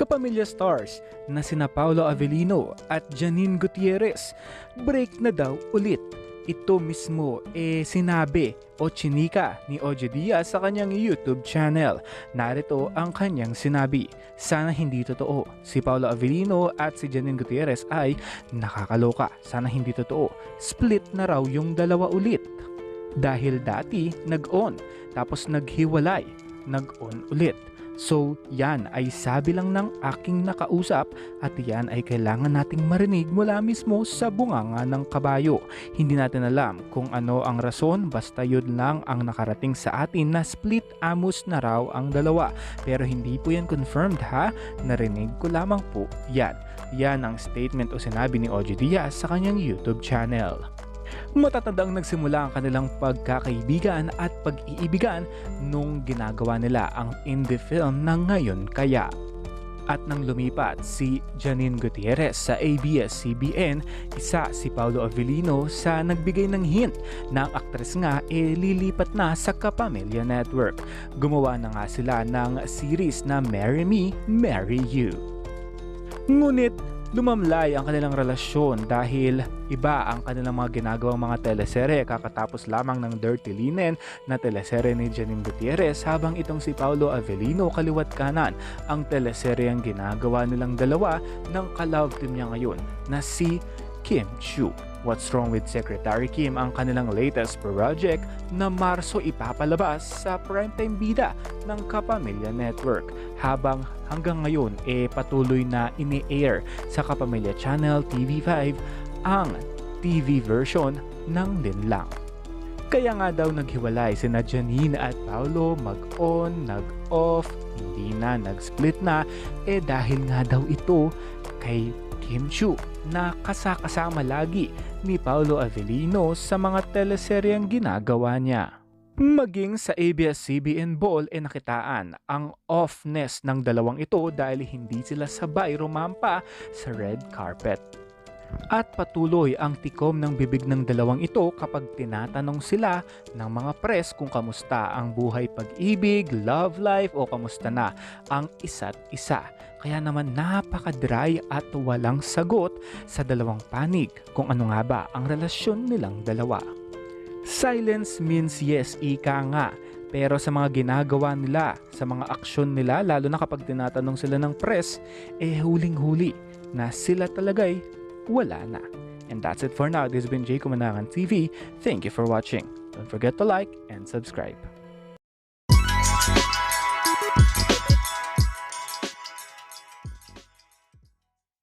Kapamilya stars na sina Paolo Avellino at Janine Gutierrez, break na daw ulit. Ito mismo sinabi o chinika ni Ojo Diaz sa kanyang YouTube channel. Narito ang kanyang sinabi. Sana hindi totoo. Si Paolo Avellino at si Janine Gutierrez ay nakakaloka. Sana hindi totoo. Split na raw yung dalawa ulit. Dahil dati nag-on, tapos naghiwalay, nag-on ulit. So yan ay sabi lang ng aking nakausap at yan ay kailangan nating marinig mula mismo sa bunganga ng kabayo. Hindi natin alam kung ano ang rason, basta yun lang ang nakarating sa atin na split amos na raw ang dalawa. Pero hindi po yan confirmed ha, narinig ko lamang po yan. Yan ang statement o sinabi ni Ojo Diaz sa kanyang YouTube channel. Matatandang nagsimula ang kanilang pagkakaibigan at pag-iibigan nung ginagawa nila ang indie film na Ngayon Kaya. At nang lumipat si Janine Gutierrez sa ABS-CBN, isa si Paolo Avellino sa nagbigay ng hint na ang aktres nga lilipat na sa Kapamilya Network. Gumawa na nga sila ng series na Marry Me, Marry You. Ngunit lumamlay ang kanilang relasyon dahil iba ang kanilang mga ginagawang mga teleserye. Kakatapos lamang ng Dirty Linen na teleserye ni Janine Gutierrez, habang itong si Paolo Avellino kaliwat kanan ang teleserye ang ginagawa nilang dalawa ng ka-love team niya ngayon na si Kim Chiu. What's Wrong with Secretary Kim ang kanilang latest project na Marso ipapalabas sa primetime bida ng Kapamilya Network, habang hanggang ngayon patuloy na ini-air sa Kapamilya Channel TV5 ang TV version ng Linlang. Kaya nga daw naghiwalay sina Janine at Paolo, mag-on, nag-off, hindi na, nag-split na dahil nga daw ito kay Kim Chiu na kasama lagi ni Paolo Avellino sa mga teleseryeng ginagawa niya. Maging sa ABS-CBN Ball nakitaan ang offness ng dalawang ito dahil hindi sila sabay rumampa sa red carpet. At patuloy ang tikom ng bibig ng dalawang ito kapag tinatanong sila ng mga press kung kamusta ang buhay pag-ibig, love life o kamusta na ang isa't isa. Kaya naman napaka-dry at walang sagot sa dalawang panig kung ano nga ba ang relasyon nilang dalawa. Silence means yes, ika nga. Pero sa mga ginagawa nila, sa mga aksyon nila, lalo na kapag tinatanong sila ng press, huling-huli na sila talaga'y wala na. And that's it for now. This has been Jay Kumanangan TV. Thank you for watching. Don't forget to like and subscribe.